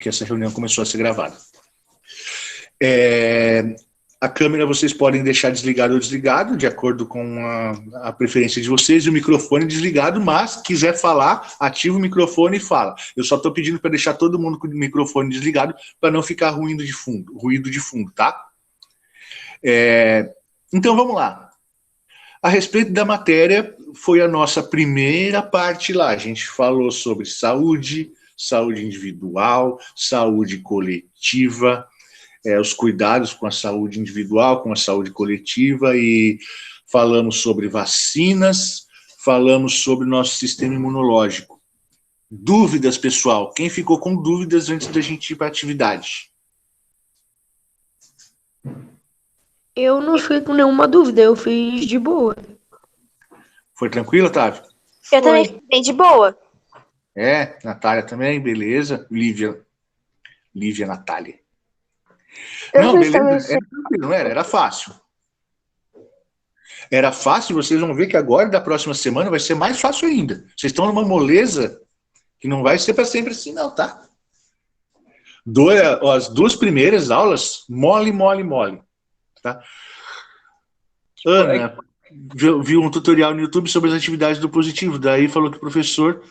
que essa reunião começou a ser gravada. A câmera vocês podem deixar desligado ou desligado, de acordo com a preferência de vocês, e o microfone desligado, mas quiser falar, ativa o microfone e fala. Eu só estou pedindo para deixar todo mundo com o microfone desligado, para não ficar ruído de fundo, tá? Então vamos lá. A respeito da matéria, foi a nossa primeira parte lá. A gente falou sobre saúde, saúde individual, saúde coletiva, os cuidados com a saúde individual, com a saúde coletiva, e falamos sobre vacinas, falamos sobre nosso sistema imunológico. Dúvidas, pessoal? Quem ficou com dúvidas antes da gente ir para a atividade? Eu não fiquei com nenhuma dúvida, eu fiz de boa. Foi tranquilo, Otávio? Eu também fiquei de boa. Natália também, beleza. Lívia, Natália. Eu Não, fiz beleza, também. era tranquilo, não era? Era fácil. Era fácil, vocês vão ver que agora, da próxima semana, vai ser mais fácil ainda. Vocês estão numa moleza que não vai ser para sempre assim, não, tá? As duas primeiras aulas, mole. Tá? Ana viu um tutorial no YouTube sobre as atividades do positivo, daí falou que o professor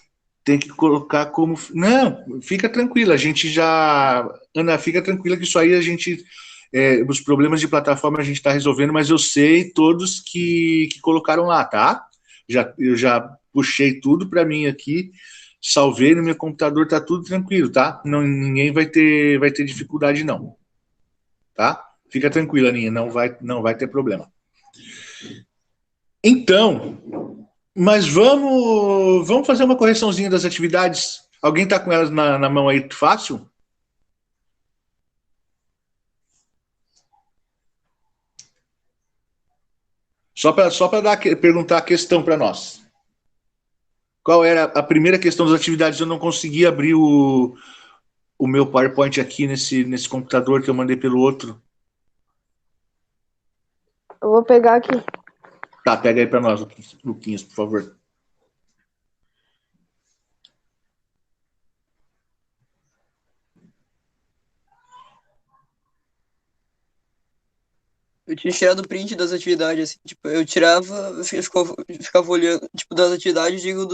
tem que colocar como... Não, fica tranquila, a gente já... Ana, fica tranquila que isso aí a gente... os problemas de plataforma a gente está resolvendo, mas eu sei todos que colocaram lá, tá? Eu já puxei tudo para mim aqui, salvei no meu computador, tá tudo tranquilo, tá? Não, ninguém vai ter dificuldade, não. Tá? Fica tranquila, Aninha, não vai ter problema. Então, mas vamos fazer uma correçãozinha das atividades. Alguém está com elas na mão aí fácil? Só para perguntar a questão para nós. Qual era a primeira questão das atividades? Eu não consegui abrir o meu PowerPoint aqui nesse computador que eu mandei pelo outro. Eu vou pegar aqui. Tá, pega aí para nós, Luquinhas, por favor. Eu tinha tirado o print das atividades, assim, tipo, eu tirava, eu ficava olhando, tipo, das atividades, digo,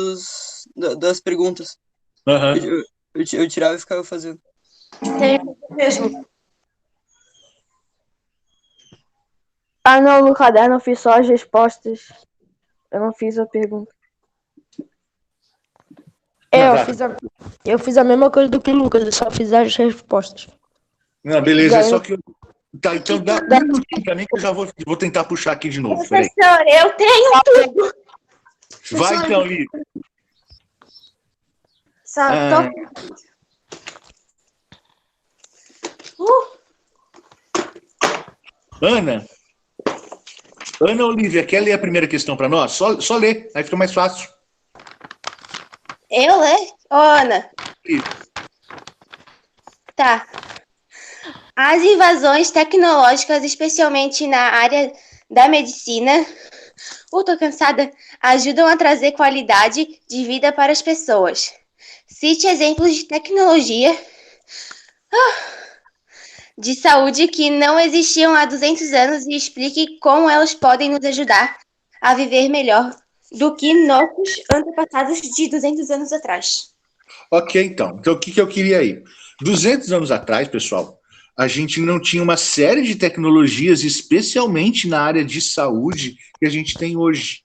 das perguntas. Uhum. Eu tirava e ficava fazendo. Tem mesmo. Ah, não, no caderno eu fiz só as respostas. Eu não fiz a pergunta. Eu fiz a mesma coisa do que o Lucas, eu só fiz as respostas. Não, beleza, só que... Tá, então dá um minutinho pra mim que eu já vou tentar puxar aqui de novo. Professor, eu tenho tudo. Vai então, Lívia. Só Ana Olivia, quer ler a primeira questão para nós? Só ler, aí fica mais fácil. Eu ler? Ô, Ana. Tá. As invasões tecnológicas, especialmente na área da medicina, tô cansada, ajudam a trazer qualidade de vida para as pessoas. Cite exemplos de tecnologia de saúde que não existiam há 200 anos e explique como elas podem nos ajudar a viver melhor do que nossos antepassados de 200 anos atrás. Ok, então. Então, o que eu queria aí? 200 anos atrás, pessoal, a gente não tinha uma série de tecnologias, especialmente na área de saúde, que a gente tem hoje.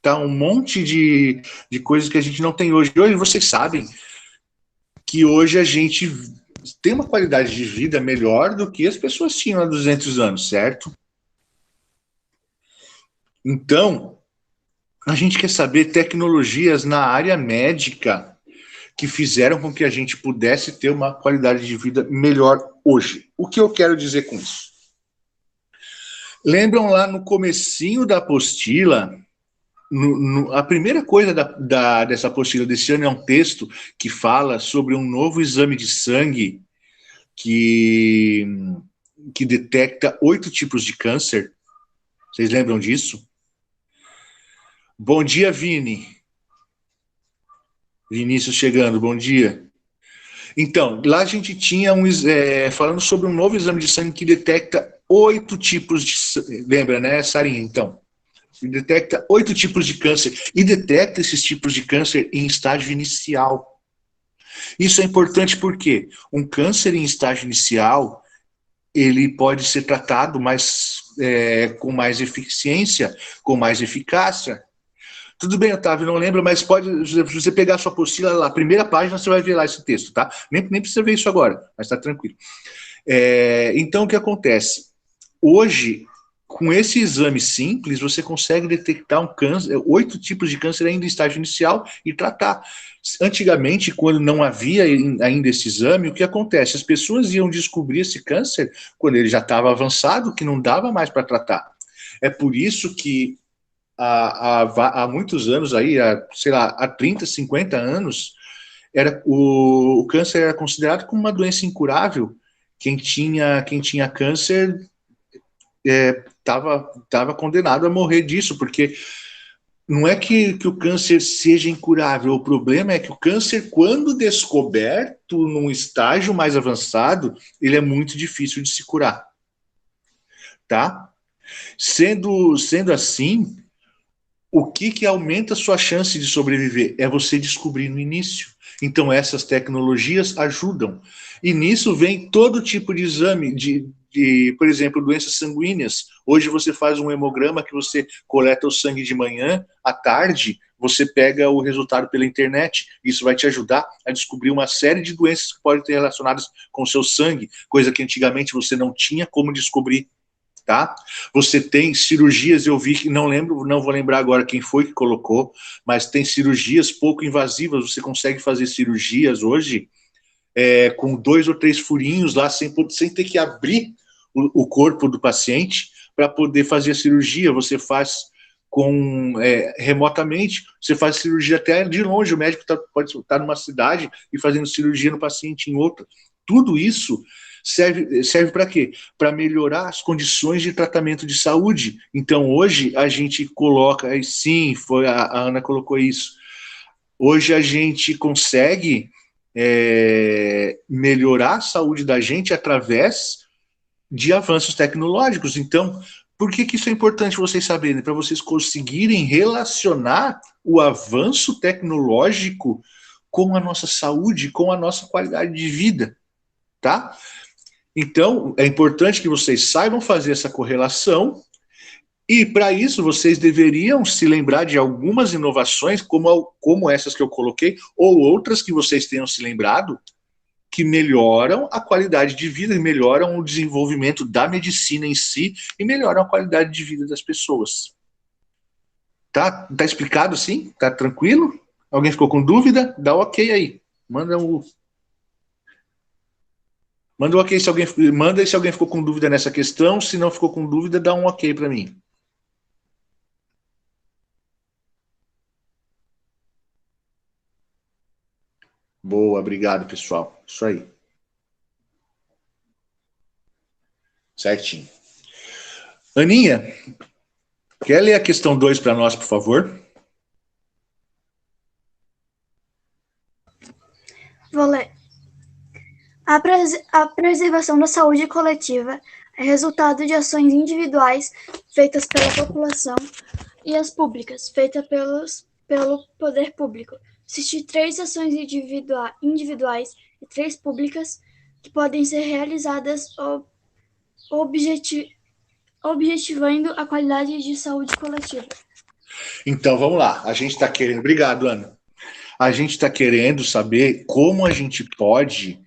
Tá? Um monte de coisas que a gente não tem hoje. Hoje, vocês sabem que hoje a gente tem uma qualidade de vida melhor do que as pessoas tinham há 200 anos, certo? Então, a gente quer saber tecnologias na área médica que fizeram com que a gente pudesse ter uma qualidade de vida melhor hoje. O que eu quero dizer com isso? Lembram lá no comecinho da apostila, a primeira coisa dessa apostila desse ano é um texto que fala sobre um novo exame de sangue que detecta 8 tipos de câncer. Vocês lembram disso? Bom dia, Vini. Vinícius chegando, bom dia. Então, lá a gente tinha falando sobre um novo exame de sangue que detecta 8 tipos de... Lembra, né, Sarinha? Então, detecta 8 tipos de câncer e detecta esses tipos de câncer em estágio inicial. Isso é importante porque um câncer em estágio inicial, ele pode ser tratado com mais eficiência, com mais eficácia. Tudo bem, Otávio, não lembro, mas se você pegar a sua apostila lá, a primeira página, você vai ver lá esse texto, tá? Nem precisa ver isso agora, mas tá tranquilo. Então, o que acontece? Hoje, com esse exame simples, você consegue detectar um câncer, 8 tipos de câncer ainda em estágio inicial e tratar. Antigamente, quando não havia ainda esse exame, o que acontece? As pessoas iam descobrir esse câncer quando ele já estava avançado, que não dava mais para tratar. É por isso que há muitos anos aí, há 30, 50 anos, o câncer era considerado como uma doença incurável. Quem tinha câncer estava condenado a morrer disso, porque não é que o câncer seja incurável, o problema é que o câncer, quando descoberto num estágio mais avançado, ele é muito difícil de se curar, tá? Sendo assim, o que aumenta a sua chance de sobreviver? É você descobrir no início. Então, essas tecnologias ajudam. E nisso vem todo tipo de exame, por exemplo, doenças sanguíneas. Hoje você faz um hemograma que você coleta o sangue de manhã, à tarde você pega o resultado pela internet. Isso vai te ajudar a descobrir uma série de doenças que podem ter relacionadas com o seu sangue, coisa que antigamente você não tinha como descobrir. Tá? Você tem cirurgias, eu vi que não vou lembrar agora quem foi que colocou, mas tem cirurgias pouco invasivas, você consegue fazer cirurgias hoje com 2 ou 3 furinhos lá, sem ter que abrir o corpo do paciente para poder fazer a cirurgia. Você faz remotamente, você faz cirurgia até de longe, o médico pode estar numa cidade e fazendo cirurgia no paciente em outra. Tudo isso serve para quê? Para melhorar as condições de tratamento de saúde. Então, hoje, a gente coloca... Sim, a Ana colocou isso. Hoje, a gente consegue melhorar a saúde da gente através de avanços tecnológicos. Então, por que isso é importante vocês saberem? Para vocês conseguirem relacionar o avanço tecnológico com a nossa saúde, com a nossa qualidade de vida, tá? Então, é importante que vocês saibam fazer essa correlação e, para isso, vocês deveriam se lembrar de algumas inovações, como essas que eu coloquei, ou outras que vocês tenham se lembrado, que melhoram a qualidade de vida, melhoram o desenvolvimento da medicina em si e melhoram a qualidade de vida das pessoas. Tá explicado, sim? Tá tranquilo? Alguém ficou com dúvida? Dá ok aí. Manda um ok se alguém ficou com dúvida nessa questão. Se não ficou com dúvida, dá um ok para mim. Boa, obrigado, pessoal. Isso aí. Certinho. Aninha, quer ler a questão 2 para nós, por favor? Vou ler. A preservação da saúde coletiva é resultado de ações individuais feitas pela população e as públicas, feitas pelo poder público. Existem 3 ações individuais e 3 públicas que podem ser realizadas objetivando a qualidade de saúde coletiva. Então, vamos lá. A gente está querendo... Obrigado, Ana. A gente está querendo saber como a gente pode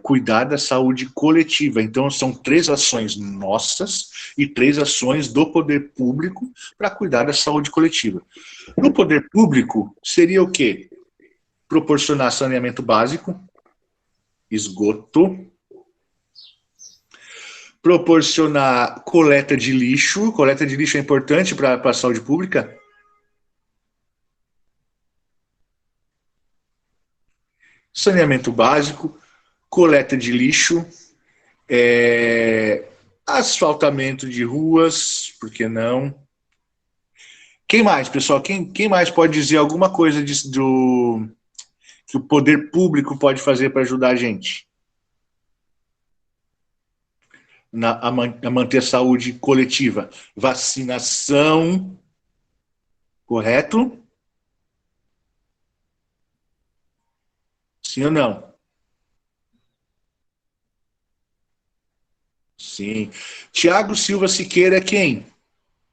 cuidar da saúde coletiva. Então, são 3 ações nossas e 3 ações do poder público para cuidar da saúde coletiva. No poder público, seria o quê? Proporcionar saneamento básico, esgoto, proporcionar coleta de lixo. Coleta de lixo é importante para a saúde pública? Saneamento básico, coleta de lixo, asfaltamento de ruas, por que não? Quem mais, pessoal? Quem mais pode dizer alguma coisa que o poder público pode fazer para ajudar a gente? A manter a saúde coletiva. Vacinação, correto? Sim ou não? Sim. Tiago Silva Siqueira é quem?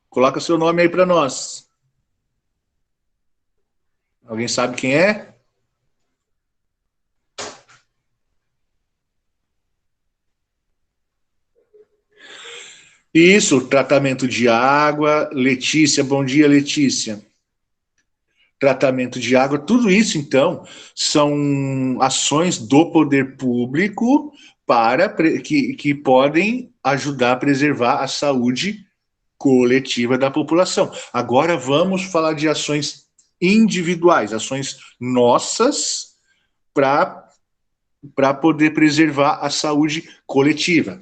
Coloca seu nome aí para nós. Alguém sabe quem é? Isso, tratamento de água. Letícia, bom dia, Letícia. Tratamento de água, tudo isso, então, são ações do poder público que podem ajudar a preservar a saúde coletiva da população. Agora vamos falar de ações individuais, ações nossas para poder preservar a saúde coletiva.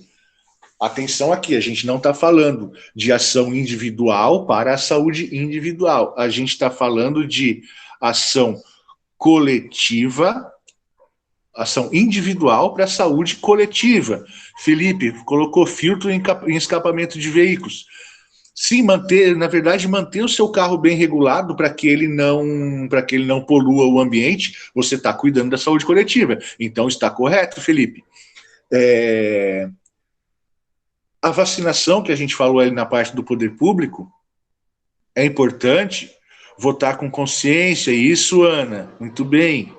Atenção aqui, a gente não está falando de ação individual para a saúde individual. A gente está falando de ação coletiva, ação individual para a saúde coletiva. Felipe colocou filtro em escapamento de veículos. Sim, manter o seu carro bem regulado para que ele não polua o ambiente, você está cuidando da saúde coletiva. Então está correto, Felipe. A vacinação que a gente falou ali na parte do poder público é importante votar com consciência. Isso, Ana, muito bem.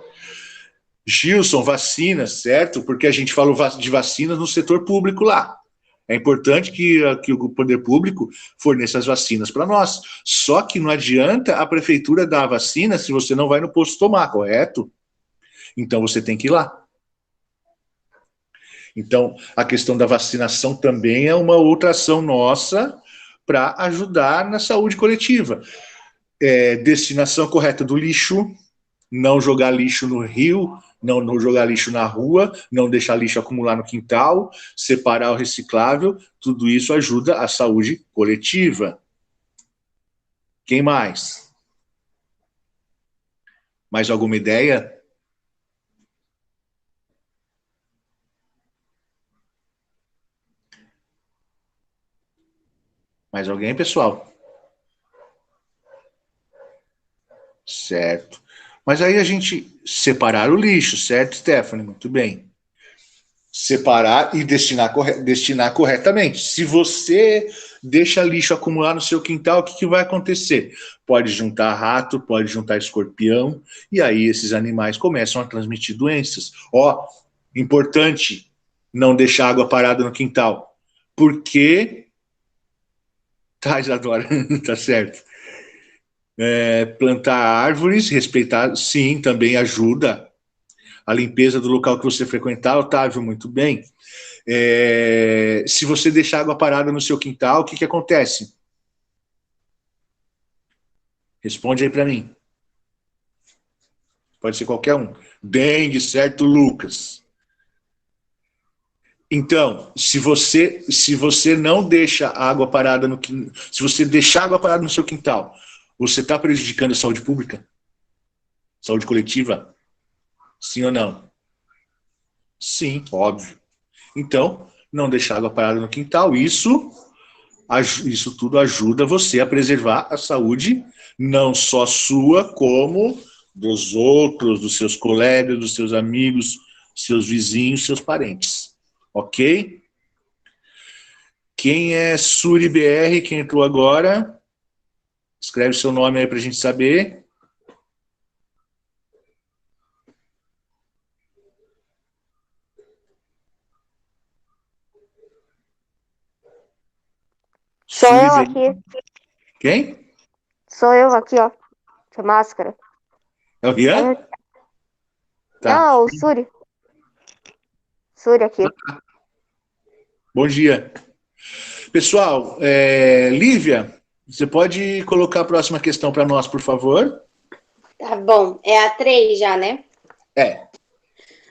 Gilson, vacinas, certo? Porque a gente falou de vacinas no setor público lá. É importante que o poder público forneça as vacinas para nós. Só que não adianta a prefeitura dar a vacina se você não vai no posto tomar, correto? Então você tem que ir lá. Então, a questão da vacinação também é uma outra ação nossa para ajudar na saúde coletiva. Destinação correta do lixo, não jogar lixo no rio, não jogar lixo na rua, não deixar lixo acumular no quintal, separar o reciclável, tudo isso ajuda a saúde coletiva. Quem mais? Mais alguma ideia? Mais alguém, pessoal? Certo. Mas aí a gente separar o lixo, certo, Stephanie? Muito bem. Separar e destinar corretamente. Se você deixa lixo acumular no seu quintal, o que vai acontecer? Pode juntar rato, pode juntar escorpião, e aí esses animais começam a transmitir doenças. Importante não deixar água parada no quintal. Porque... Tá, Isadora, tá certo. Plantar árvores, respeitar, sim, também ajuda. A limpeza do local que você frequentar, Otávio, muito bem. Se você deixar água parada no seu quintal, o que acontece? Responde aí para mim. Pode ser qualquer um. Dengue, certo, Lucas? Então, se você não deixa água parada se você deixar água parada no seu quintal, você está prejudicando a saúde pública? Saúde coletiva? Sim ou não? Sim, óbvio. Então, não deixar água parada no quintal, isso tudo ajuda você a preservar a saúde, não só sua, como dos outros, dos seus colegas, dos seus amigos, seus vizinhos, seus parentes. Ok? Quem é Suri BR, quem entrou agora? Escreve seu nome aí para a gente saber. Sou eu aqui. Quem? Sou eu aqui, ó. De máscara. É o Rian? Tá. Não, o Suri. Suri aqui. Bom dia. Pessoal, Lívia, você pode colocar a próxima questão para nós, por favor? Tá bom. É a 3 já, né?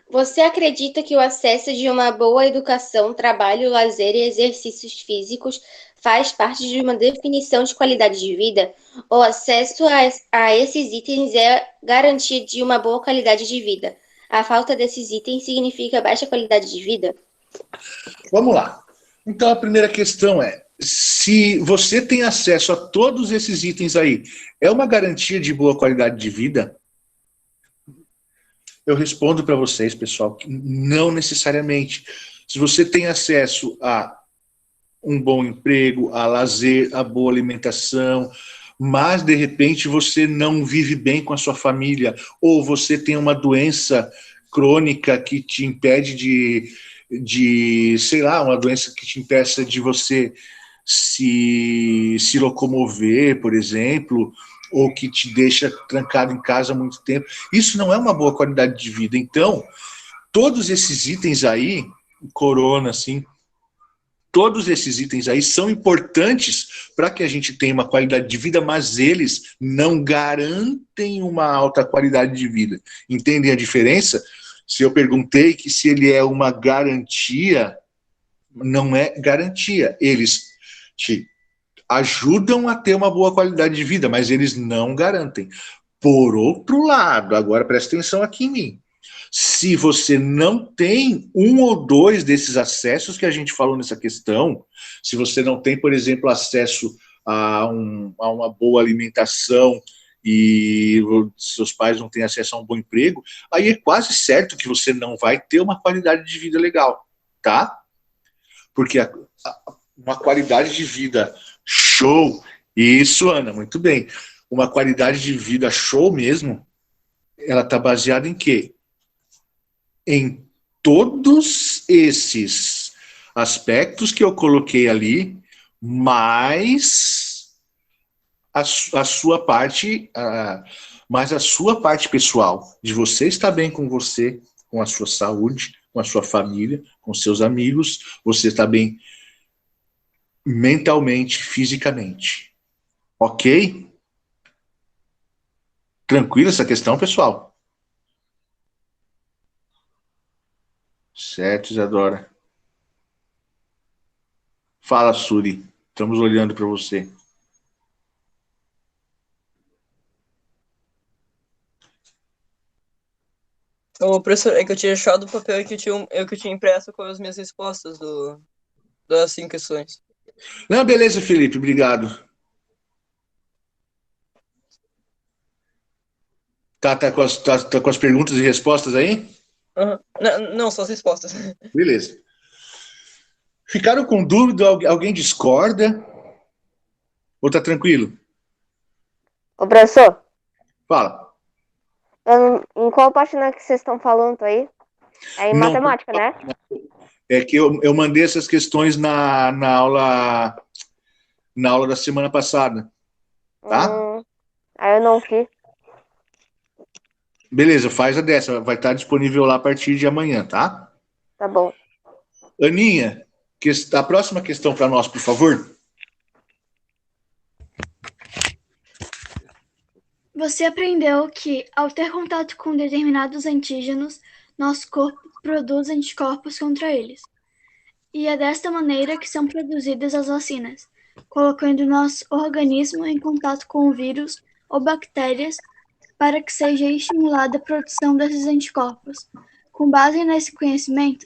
Você acredita que o acesso de uma boa educação, trabalho, lazer e exercícios físicos faz parte de uma definição de qualidade de vida, o acesso a esses itens é garantia de uma boa qualidade de vida. A falta desses itens significa baixa qualidade de vida? Vamos lá. Então, a primeira questão é, se você tem acesso a todos esses itens aí, é uma garantia de boa qualidade de vida? Eu respondo para vocês, pessoal, que não necessariamente. Se você tem acesso a um bom emprego, a lazer, a boa alimentação, mas de repente você não vive bem com a sua família, ou você tem uma doença crônica que te impede sei lá, uma doença que te impeça de você se locomover, por exemplo, ou que te deixa trancado em casa há muito tempo. Isso não é uma boa qualidade de vida. Então, todos esses itens aí, corona, assim, todos esses itens aí são importantes para que a gente tenha uma qualidade de vida, mas eles não garantem uma alta qualidade de vida. Entendem a diferença? Se eu perguntei que se ele é uma garantia, não é garantia. Eles te ajudam a ter uma boa qualidade de vida, mas eles não garantem. Por outro lado, agora presta atenção aqui em mim. Se você não tem um ou dois desses acessos que a gente falou nessa questão, se você não tem, por exemplo, acesso a uma boa alimentação e seus pais não têm acesso a um bom emprego, aí é quase certo que você não vai ter uma qualidade de vida legal, tá? Porque uma qualidade de vida show, isso, Ana, muito bem. Uma qualidade de vida show mesmo, ela está baseada em quê? Em todos esses aspectos que eu coloquei ali, mais a sua parte, mais a sua parte pessoal, de você estar bem com você, com a sua saúde, com a sua família, com seus amigos, você está bem mentalmente, fisicamente. Ok? Tranquila essa questão, pessoal? Certo, Isadora. Fala, Suri. Estamos olhando para você. Ô, professor, é que eu tinha achado o papel que eu tinha impresso com as minhas respostas das 5 questões. Não, beleza, Felipe, obrigado. Tá com as perguntas e respostas aí? Uhum. Não, só as respostas. Beleza. Ficaram com dúvida? Alguém discorda? Ou tá tranquilo? Ô, professor, Fala. em qual página que vocês estão falando aí? É em Não, matemática, né? é que eu mandei essas questões na aula da semana passada. Tá? Aí eu não vi. Beleza, faz a dessa. Vai estar disponível lá a partir de amanhã, tá? Tá bom. Aninha, a próxima questão para nós, por favor. Você aprendeu que, ao ter contato com determinados antígenos, nosso corpo produz anticorpos contra eles. E é desta maneira que são produzidas as vacinas, colocando nosso organismo em contato com o vírus ou bactérias para que seja estimulada a produção desses anticorpos. Com base nesse conhecimento,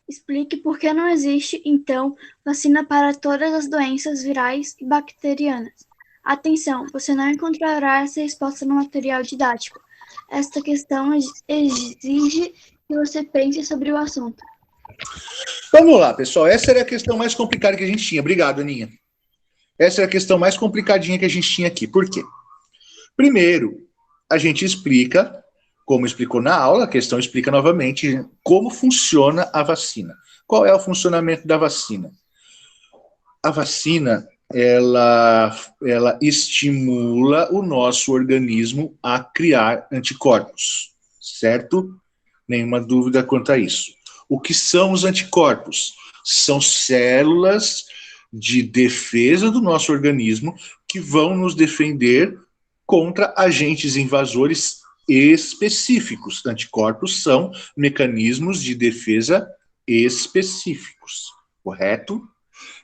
explique por que não existe, então, vacina para todas as doenças virais e bacterianas. Atenção, você não encontrará essa resposta no material didático. Esta questão exige que você pense sobre o assunto. Vamos lá, pessoal. Essa era a questão mais complicada que a gente tinha. Obrigado, Aninha. Essa era a questão mais complicadinha que a gente tinha aqui. Por quê? Primeiro, a gente explica, como explicou na aula, a questão explica novamente como funciona a vacina. Qual é o funcionamento da vacina? A vacina, ela estimula o nosso organismo a criar anticorpos, certo? Nenhuma dúvida quanto a isso. O que são os anticorpos? São células de defesa do nosso organismo que vão nos defender contra agentes invasores específicos. Anticorpos são mecanismos de defesa específicos, correto?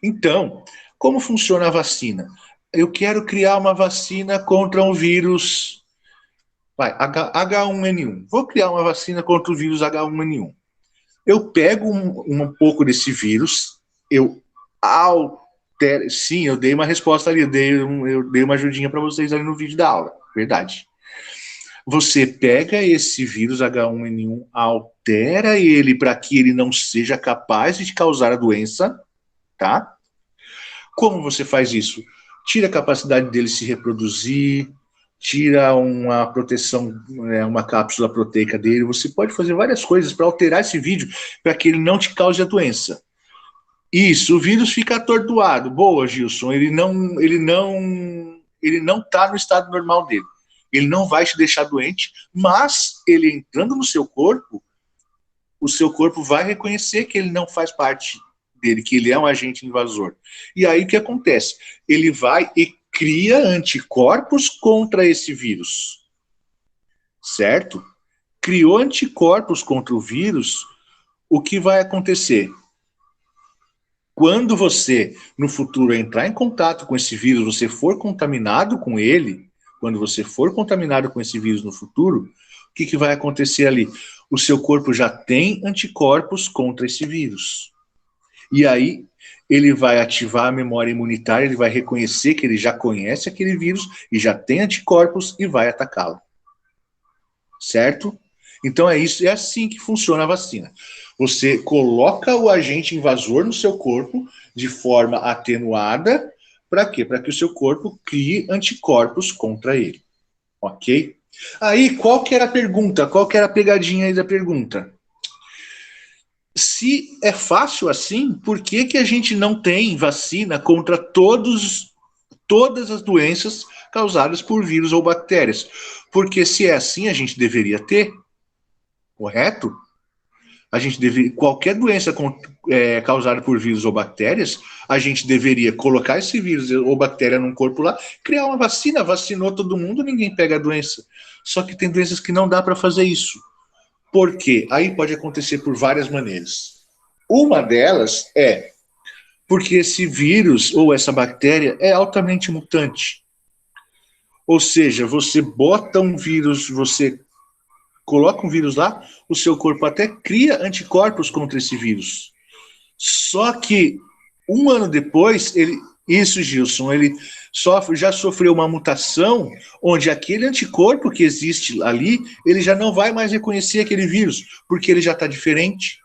Então, Como funciona a vacina? Eu quero criar uma vacina contra um vírus, H1N1. Vou criar uma vacina contra o vírus H1N1. Eu pego um pouco desse vírus, eu altero. Sim, eu dei uma resposta ali, eu dei uma ajudinha para vocês ali no vídeo da aula, verdade. Você pega esse vírus H1N1, altera ele para que ele não seja capaz de causar a doença, tá? Como você faz isso? Tira a capacidade dele se reproduzir, tira uma proteção, uma cápsula proteica dele. Você pode fazer várias coisas para alterar esse vídeo para que ele não te cause a doença. Isso, o vírus fica atordoado. Boa, Gilson, ele não está no estado normal dele. Ele não vai te deixar doente, mas ele entrando no seu corpo, o seu corpo vai reconhecer que ele não faz parte dele, que ele é um agente invasor. E aí o que acontece? Ele vai e cria anticorpos contra esse vírus. Certo? Criou anticorpos contra o vírus, o que vai acontecer? Quando você, no futuro, entrar em contato com esse vírus, você for contaminado com ele, quando você for contaminado com esse vírus no futuro, o que vai acontecer ali? O seu corpo já tem anticorpos contra esse vírus. E aí, ele vai ativar a memória imunitária, ele vai reconhecer que ele já conhece aquele vírus e já tem anticorpos e vai atacá-lo. Certo? Então é isso, é assim que funciona a vacina. Você coloca o agente invasor no seu corpo de forma atenuada. Para quê? Para que o seu corpo crie anticorpos contra ele. Ok? Aí, qual que era a pergunta? Qual que era a pegadinha aí da pergunta? Se é fácil assim, por que a gente não tem vacina contra todas as doenças causadas por vírus ou bactérias? Porque se é assim, a gente deveria ter, correto? Qualquer doença causada por vírus ou bactérias, a gente deveria colocar esse vírus ou bactéria num corpo lá, criar uma vacina, vacinou todo mundo, ninguém pega a doença. Só que tem doenças que não dá para fazer isso. Por quê? Aí pode acontecer por várias maneiras. Uma delas é porque esse vírus ou essa bactéria é altamente mutante. Ou seja, você bota um vírus, você coloca um vírus lá, o seu corpo até cria anticorpos contra esse vírus. Só que um ano depois, Gilson, ele já sofreu uma mutação onde aquele anticorpo que existe ali, ele já não vai mais reconhecer aquele vírus, porque ele já está diferente.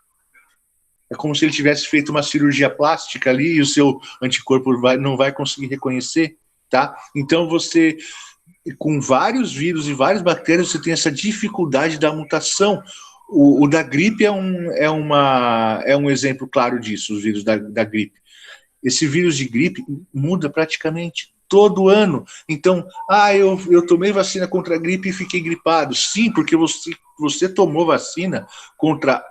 É como se ele tivesse feito uma cirurgia plástica ali e o seu anticorpo não vai conseguir reconhecer, tá? Então você, com vários vírus e várias bactérias, você tem essa dificuldade da mutação. O da gripe é um exemplo claro disso, os vírus da gripe. Esse vírus de gripe muda praticamente todo ano. Então, eu tomei vacina contra a gripe e fiquei gripado. Sim, porque você tomou vacina contra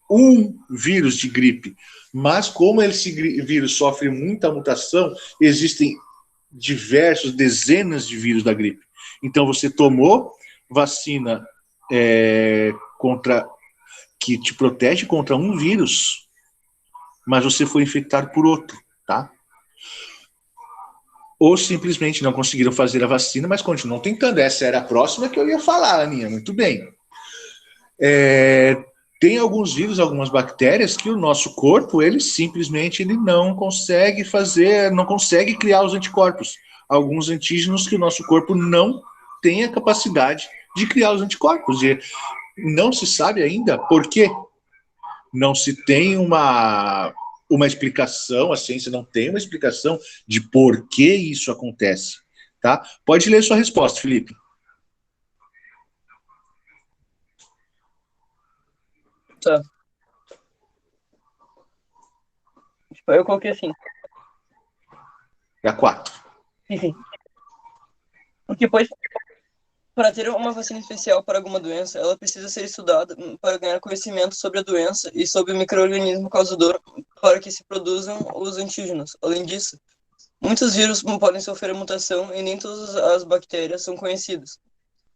um vírus de gripe. Mas como esse vírus sofre muita mutação, existem dezenas de vírus da gripe. Então, você tomou vacina que te protege contra um vírus, mas você foi infectado por outro, tá? Ou simplesmente não conseguiram fazer a vacina, mas continuam tentando. Essa era a próxima que eu ia falar, Aninha. Muito bem. Tem alguns vírus, algumas bactérias que o nosso corpo, ele simplesmente não consegue criar os anticorpos. Alguns antígenos que o nosso corpo não tem a capacidade de criar os anticorpos. E não se sabe ainda por quê. Não se tem uma explicação, a ciência não tem uma explicação de por que isso acontece. Tá? Pode ler sua resposta, Felipe. Tá. Eu coloquei assim. É a 4. Sim. Porque para ter uma vacina especial para alguma doença, ela precisa ser estudada para ganhar conhecimento sobre a doença e sobre o micro-organismo causador para que se produzam os antígenos. Além disso, muitos vírus podem sofrer mutação e nem todas as bactérias são conhecidas.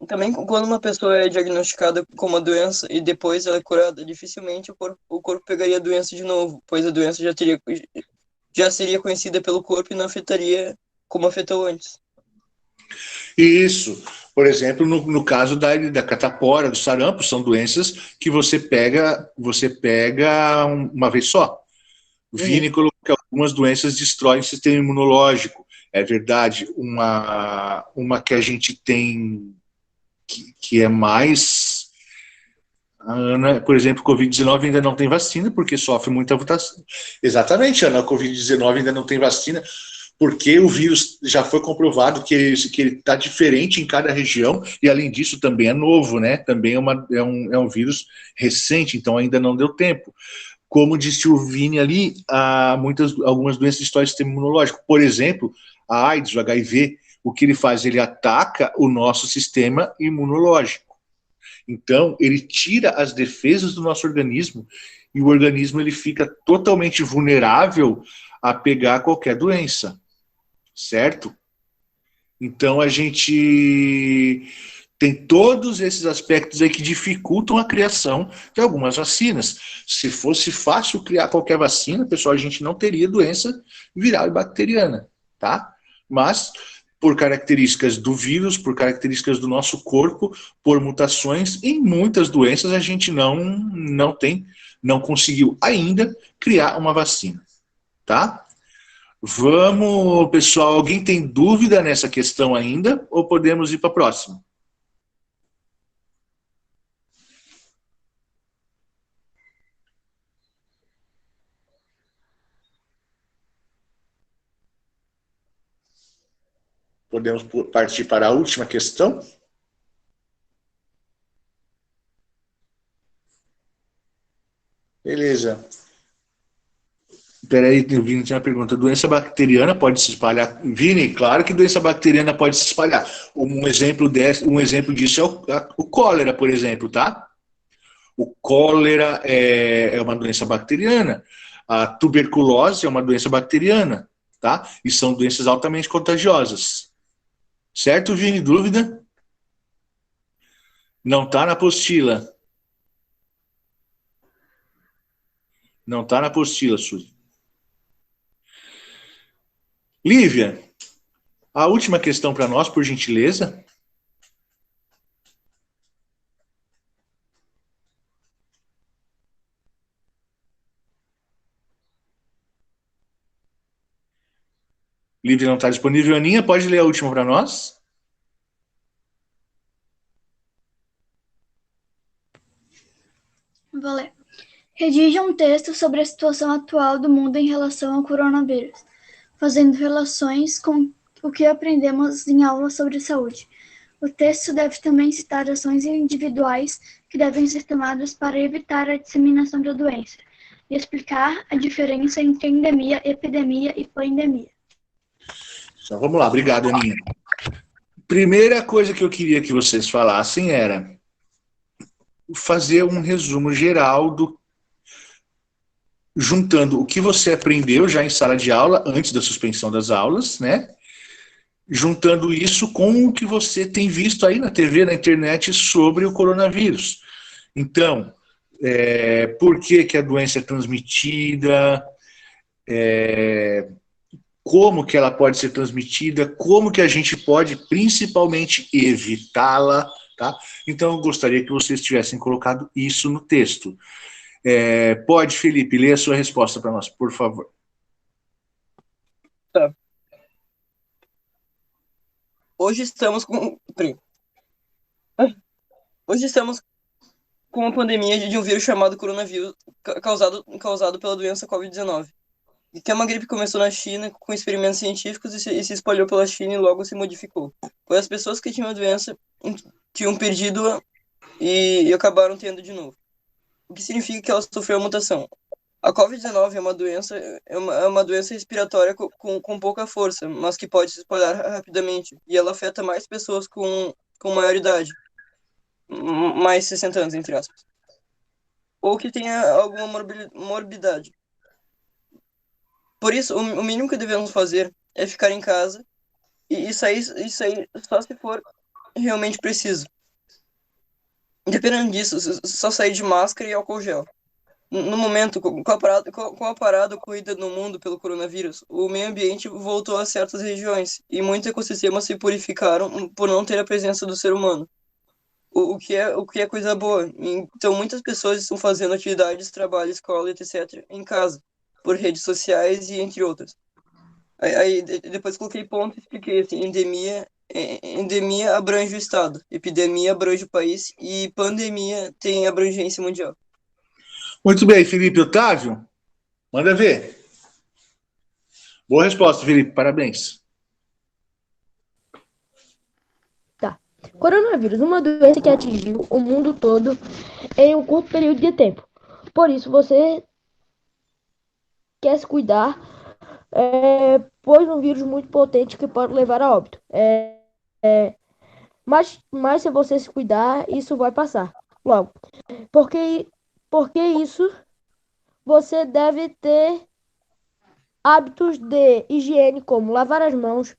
Também, quando uma pessoa é diagnosticada com uma doença e depois ela é curada, dificilmente o corpo pegaria a doença de novo, pois a doença já teria já seria conhecida pelo corpo e não afetaria como afetou antes. Isso. Por exemplo, no caso da catapora, do sarampo, são doenças que você pega uma vez só. Vini colocou que algumas doenças destroem o sistema imunológico. É verdade. Uma que a gente tem que é mais... Ana, por exemplo, Covid-19 ainda não tem vacina, porque sofre muita mutação. Exatamente, Ana, a Covid-19 ainda não tem vacina, porque o vírus já foi comprovado que ele está diferente em cada região, e além disso também é novo, né? Também é um vírus recente, então ainda não deu tempo. Como disse o Vini ali, algumas doenças destroem o sistema imunológico. Por exemplo, a AIDS, o HIV, o que ele faz? Ele ataca o nosso sistema imunológico. Então, ele tira as defesas do nosso organismo e o organismo ele fica totalmente vulnerável a pegar qualquer doença, certo? Então, a gente tem todos esses aspectos aí que dificultam a criação de algumas vacinas. Se fosse fácil criar qualquer vacina, pessoal, a gente não teria doença viral e bacteriana, tá? Mas por características do vírus, por características do nosso corpo, por mutações, em muitas doenças a gente não conseguiu ainda criar uma vacina, tá? Vamos, pessoal, alguém tem dúvida nessa questão ainda, ou podemos ir para a próxima? Podemos partir para a última questão? Beleza. Peraí, Vini tinha uma pergunta. Doença bacteriana pode se espalhar? Vini, claro que doença bacteriana pode se espalhar. Um exemplo disso é o cólera, por exemplo, tá? O cólera é uma doença bacteriana. A tuberculose é uma doença bacteriana, tá? E são doenças altamente contagiosas. Certo, Vini? Dúvida? Não está na apostila. Não está na apostila, Suzy. Lívia, a última questão para nós, por gentileza. Lívia não está disponível. Aninha, pode ler a última para nós? Vou ler. Redija um texto sobre a situação atual do mundo em relação ao coronavírus, fazendo relações com o que aprendemos em aulas sobre saúde. O texto deve também citar ações individuais que devem ser tomadas para evitar a disseminação da doença e explicar a diferença entre endemia, epidemia e pandemia. Então, vamos lá, obrigado, Aninha. Primeira coisa que eu queria que vocês falassem era fazer um resumo geral juntando o que você aprendeu já em sala de aula, antes da suspensão das aulas, né? Juntando isso com o que você tem visto aí na TV, na internet, sobre o coronavírus. Então, por que a doença é transmitida, como que ela pode ser transmitida, como que a gente pode, principalmente, evitá-la, tá? Então, eu gostaria que vocês tivessem colocado isso no texto. Pode, Felipe, ler a sua resposta para nós, por favor. Tá. Hoje estamos com uma pandemia de um vírus chamado coronavírus, causado pela doença Covid-19. E que uma gripe começou na China com experimentos científicos e se espalhou pela China e logo se modificou. Pois as pessoas que tinham a doença tinham perdido-a e acabaram tendo de novo. O que significa que ela sofreu a mutação. A Covid-19 é uma doença respiratória com pouca força, mas que pode se espalhar rapidamente. E ela afeta mais pessoas com maior idade, mais 60 anos, entre aspas. Ou que tenha alguma morbidade. Por isso, o mínimo que devemos fazer é ficar em casa e sair só se for realmente preciso. Dependendo disso, só sair de máscara e álcool gel. No momento, com a parada ocorrida no mundo pelo coronavírus, o meio ambiente voltou a certas regiões e muitos ecossistemas se purificaram por não ter a presença do ser humano. O que é coisa boa. Então, muitas pessoas estão fazendo atividades, trabalho, escola, etc., em casa, por redes sociais e entre outras. Depois coloquei ponto e expliquei assim, endemia abrange o estado, epidemia abrange o país e pandemia tem abrangência mundial. Muito bem, Felipe Otávio, manda ver. Boa resposta, Felipe, parabéns. Coronavírus, uma doença que atingiu o mundo todo em um curto período de tempo. Por isso, você quer se cuidar, pois um vírus muito potente que pode levar a óbito. Mas se você se cuidar, isso vai passar logo. Porque isso, você deve ter hábitos de higiene, como lavar as mãos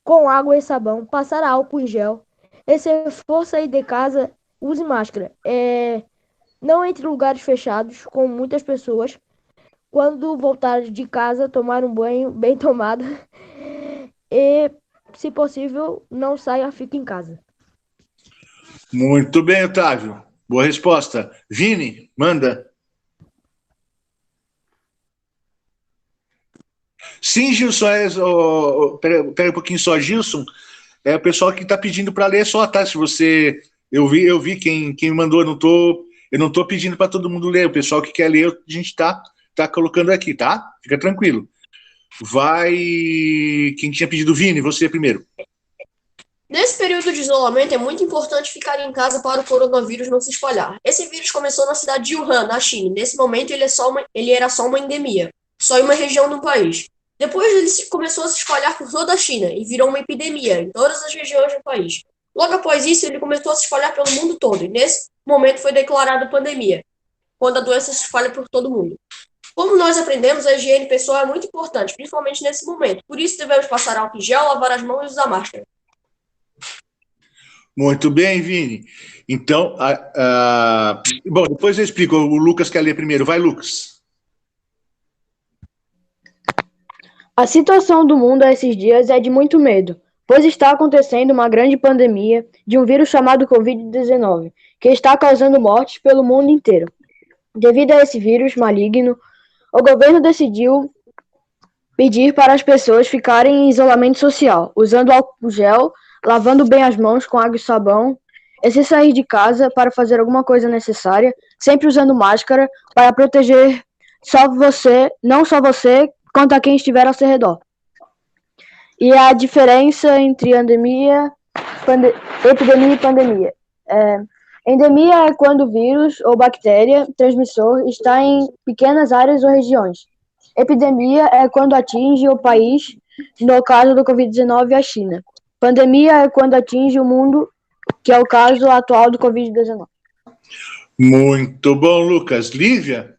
com água e sabão, passar álcool em gel. E se for sair de casa, use máscara. Não entre em lugares fechados com muitas pessoas. Quando voltar de casa, tomar um banho bem tomado. E, se possível, não saia, fique em casa. Muito bem, Otávio. Boa resposta. Vini, manda. Sim, Gilson, pera um pouquinho só, Gilson. É o pessoal que está pedindo para ler só, tá? Se você. Eu vi quem mandou, eu não tô pedindo para todo mundo ler. O pessoal que quer ler, a gente tá colocando aqui, tá? Fica tranquilo. Vai. Quem tinha pedido, Vini, você primeiro. Nesse período de isolamento, é muito importante ficar em casa para o coronavírus não se espalhar. Esse vírus começou na cidade de Wuhan, na China. Nesse momento, ele era só uma endemia, só em uma região do país. Depois, ele começou a se espalhar por toda a China e virou uma epidemia em todas as regiões do país. Logo após isso, ele começou a se espalhar pelo mundo todo, e nesse momento foi declarada pandemia, quando a doença se espalha por todo mundo. Como nós aprendemos, a higiene pessoal é muito importante, principalmente nesse momento. Por isso, devemos passar álcool em gel, lavar as mãos e usar máscara. Muito bem, Vini. Então, bom, depois eu explico. O Lucas quer ler primeiro. Vai, Lucas. A situação do mundo esses dias é de muito medo, pois está acontecendo uma grande pandemia de um vírus chamado Covid-19, que está causando mortes pelo mundo inteiro. Devido a esse vírus maligno, o governo decidiu pedir para as pessoas ficarem em isolamento social, usando álcool gel, lavando bem as mãos com água e sabão, e se sair de casa para fazer alguma coisa necessária, sempre usando máscara para proteger não só você, quanto a quem estiver ao seu redor. E a diferença entre epidemia e pandemia. Endemia é quando o vírus ou bactéria transmissor está em pequenas áreas ou regiões. Epidemia é quando atinge o país, no caso do Covid-19, a China. Pandemia é quando atinge o mundo, que é o caso atual do Covid-19. Muito bom, Lucas. Lívia?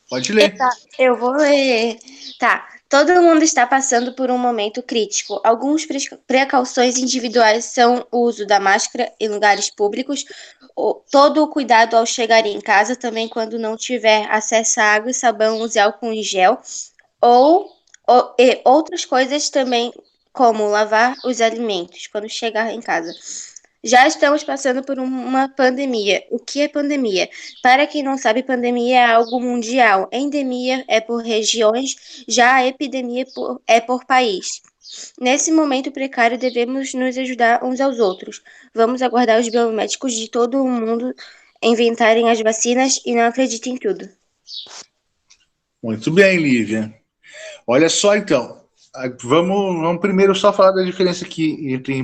Pode ler. Eu vou ler. Tá. Todo mundo está passando por um momento crítico. Algumas precauções individuais são o uso da máscara em lugares públicos, todo o cuidado ao chegar em casa, também quando não tiver acesso a água e sabão, use álcool em gel, e outras coisas também, como lavar os alimentos quando chegar em casa. Já estamos passando por uma pandemia. O que é pandemia? Para quem não sabe, pandemia é algo mundial. Endemia é por regiões, já a epidemia é por país. Nesse momento precário, devemos nos ajudar uns aos outros. Vamos aguardar os biomédicos de todo o mundo inventarem as vacinas e não acreditem em tudo. Muito bem, Lívia. Olha só, então. Vamos primeiro só falar da diferença aqui entre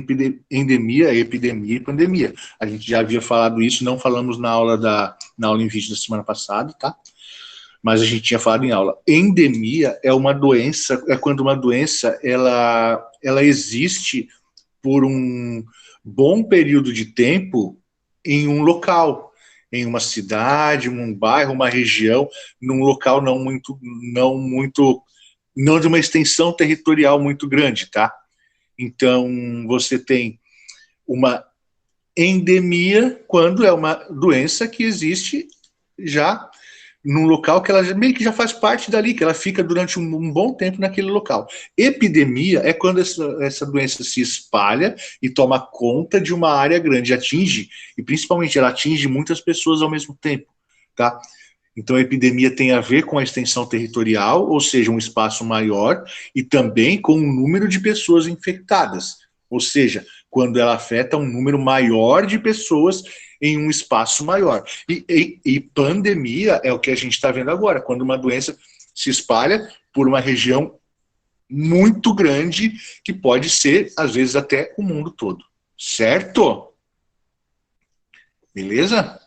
endemia, epidemia e pandemia. A gente já havia falado isso, não falamos na aula em vídeo da semana passada, tá? Mas a gente tinha falado em aula. Endemia é uma doença, é quando uma doença ela existe por um bom período de tempo em um local, em uma cidade, um bairro, uma região, num local não de uma extensão territorial muito grande, tá? Então, você tem uma endemia quando é uma doença que existe já num local que ela meio que já faz parte dali, que ela fica durante um bom tempo naquele local. Epidemia é quando essa doença se espalha e toma conta de uma área grande, atinge, e principalmente ela atinge muitas pessoas ao mesmo tempo, tá? Então a epidemia tem a ver com a extensão territorial, ou seja, um espaço maior, e também com o número de pessoas infectadas, ou seja, quando ela afeta um número maior de pessoas em um espaço maior. E pandemia é o que a gente está vendo agora, quando uma doença se espalha por uma região muito grande, que pode ser, às vezes, até o mundo todo. Certo? Beleza?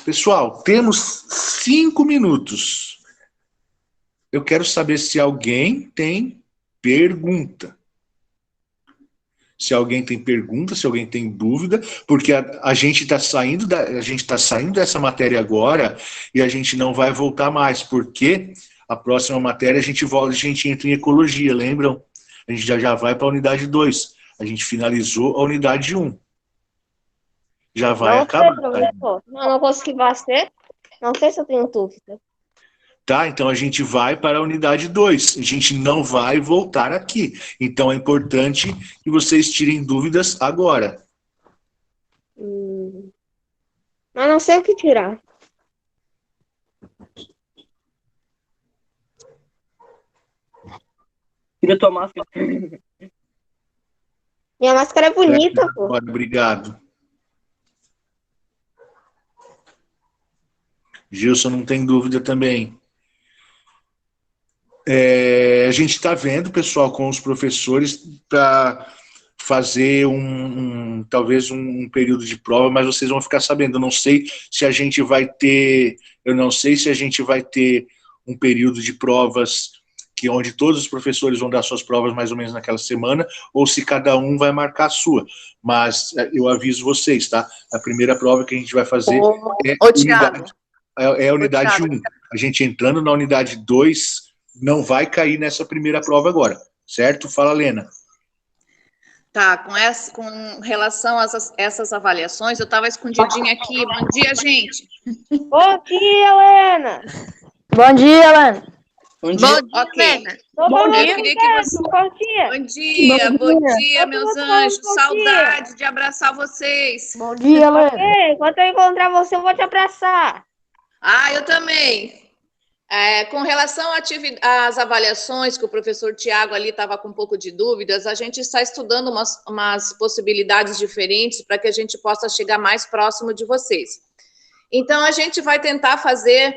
Pessoal, temos 5 minutos. Eu quero saber se alguém tem pergunta. Se alguém tem pergunta, se alguém tem dúvida, porque a gente está saindo dessa matéria agora e a gente não vai voltar mais, porque a próxima matéria a gente volta, a gente entra em ecologia, lembram? A gente já vai para a unidade 2. A gente finalizou a unidade 1. Já vai acabar. Professor. Eu não consegui fazer. Não sei se eu tenho dúvida. Tá, então a gente vai para a unidade 2. A gente não vai voltar aqui. Então é importante que vocês tirem dúvidas agora. Mas não sei o que tirar. Tira tua máscara. Minha máscara é bonita, pô. Obrigado. Gilson não tem dúvida também. A gente está vendo, pessoal, com os professores para fazer talvez um período de prova, mas vocês vão ficar sabendo. Eu não sei se a gente vai ter um período de provas onde todos os professores vão dar suas provas mais ou menos naquela semana, ou se cada um vai marcar a sua. Mas eu aviso vocês, tá? A primeira prova que a gente vai fazer é a unidade 1. A gente entrando na unidade 2 não vai cair nessa primeira prova agora, certo? Fala, Lena. Tá, com relação a essas avaliações, eu estava escondidinha aqui. Bom dia, gente. Bom dia, Helena. Bom dia, Helena. Bom dia. Ok. Bom Eu queria que você... Bom dia. Bom dia, meus Todo mundo anjos. bom Saudade de abraçar vocês. Bom dia, Helena. Ok, quando eu encontrar você, eu vou te abraçar. Ah, eu também. Com relação às avaliações, que o professor Tiago ali estava com um pouco de dúvidas, a gente está estudando umas possibilidades diferentes para que a gente possa chegar mais próximo de vocês. Então, a gente vai tentar fazer,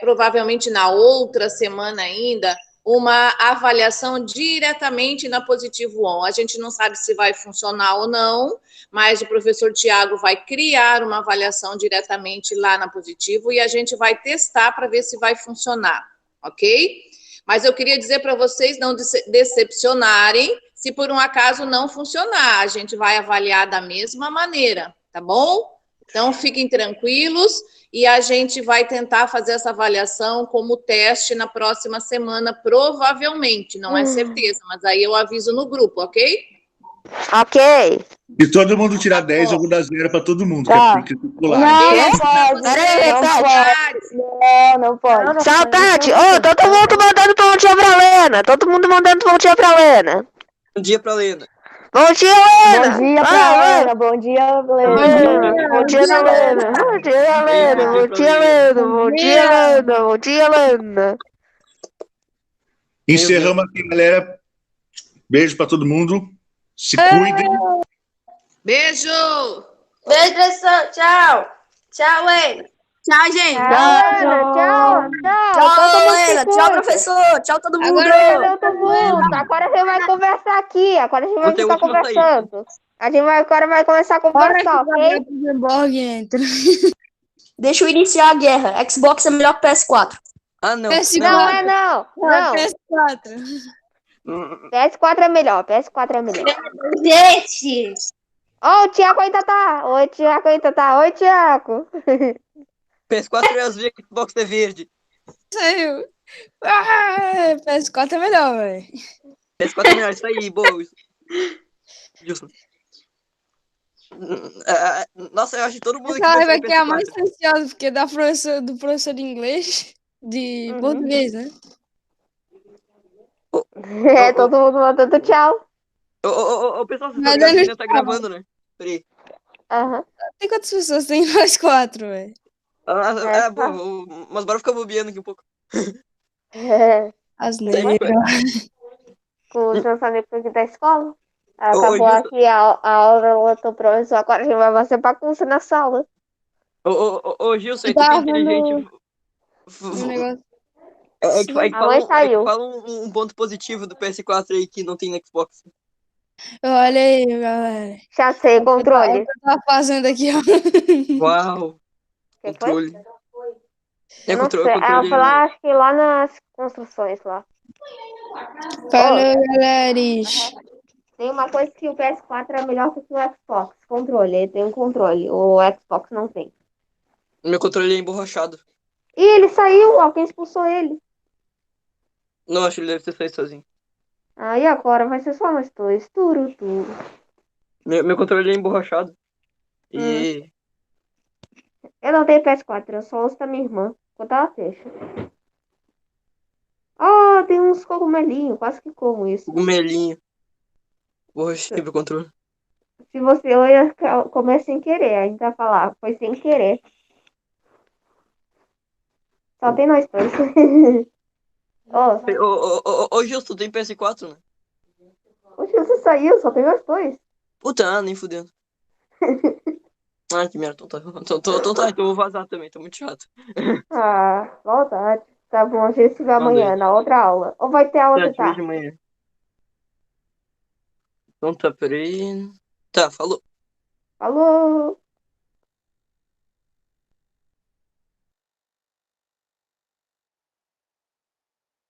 provavelmente na outra semana ainda, uma avaliação diretamente na Positivo On. A gente não sabe se vai funcionar ou não, mas o professor Tiago vai criar uma avaliação diretamente lá na Positivo e a gente vai testar para ver se vai funcionar, ok? Mas eu queria dizer para vocês não decepcionarem se por um acaso não funcionar. A gente vai avaliar da mesma maneira, tá bom? Então, fiquem tranquilos. E a gente vai tentar fazer essa avaliação como teste na próxima semana, provavelmente, não é certeza, mas aí eu aviso no grupo, ok? Ok. Se todo mundo tirar 10, eu vou dar 0 para todo mundo, Tá. que é popular. Não pode. Saudade. Todo mundo mandando bom dia pra Helena. Todo mundo mandando bom dia pra Helena. Bom dia pra Lena. Bom dia, Helena. Bom dia pra Helena. Bom dia, Helena. Bom dia, Helena. Bom dia, Helena. Bom dia, Helena. Bom dia, Helena. Bom dia, Helena. Encerramos aqui, galera. Beijo para todo mundo. Se cuidem. Beijo! Beijo, professor. Tchau. Tchau, Lena. Tchau, gente. Tchau. Tchau, Helena. Tchau, professor. Tchau, todo mundo. Agora a gente vai conversar aqui. Agora a gente vai Eu tenho ficar última saída. conversando. A gente agora vai começar a conversar, ok? Deixa eu iniciar a guerra. Xbox é melhor que PS4. Ah, não. Não é não. Não. PS4 é melhor. PS4 é melhor. Gente. Ó, o Thiago ainda tá. Oi, Thiago. PS4 é azul, Xbox é verde. Saiu. PS4 é melhor, velho. PS4 é melhor, isso aí, boa. Justo. Nossa, eu acho que todo mundo Essa live prefere aqui é a mais PS4. ansiosa, porque do professor de inglês, de Uhum. português, né? É, todo mundo mandando tchau. Ô, pessoal, vocês estão Mas ligados que eu ainda tá gravando, né? Peraí. Aham. Tem quantas pessoas tem? Nós quatro, velho. É, Bom, mas bora ficar bobeando aqui um pouco. é, Asneira. com os meus amigos aqui da escola. Ô, Acabou Gilson, aqui a aula do professor, agora a gente vai fazer bagunça na sala. ô, Gilson, Eu aí tu que é tava inteligente. no negócio. É que A mãe saiu. fala um ponto positivo do PS4 aí que não tem no Xbox. Olha aí, galera. Já sei, controle. O que eu tava fazendo aqui, ó. Uau, Que foi? controle. Eu não sei. Ah, foi lá, acho que lá nas construções lá. Falou, galeres. Tem uma coisa que o PS4 é melhor que o Xbox. Controle, ele tem um controle. O Xbox não tem. Meu controle é emborrachado. E ele saiu, alguém expulsou ele. Não, acho que ele deve ter saído sozinho. Aí agora vai ser só nós dois. Turu. Meu controle é emborrachado. E. Eu não tenho PS4, eu só uso da minha irmã. Quando ela fecha. Oh, tem uns cogumelinhos, quase que como isso. Cogumelinho. Borrachei meu controle. Se você olha, comer sem querer, a gente vai falar, foi sem querer. Só tem nós dois. Ô, Gilson, tu tem PS4, né? Oxe, você saiu, só tem nós dois. Puta, nem fudendo. Ai, que merda. Então tá, então eu vou vazar também, tô muito chato. Ah, vontade. Tá bom, a gente se vê Manda amanhã aí. na outra aula. Ou vai ter aula Tá, de te vejo tarde? amanhã. Então tá, peraí. Tá, falou. Falou!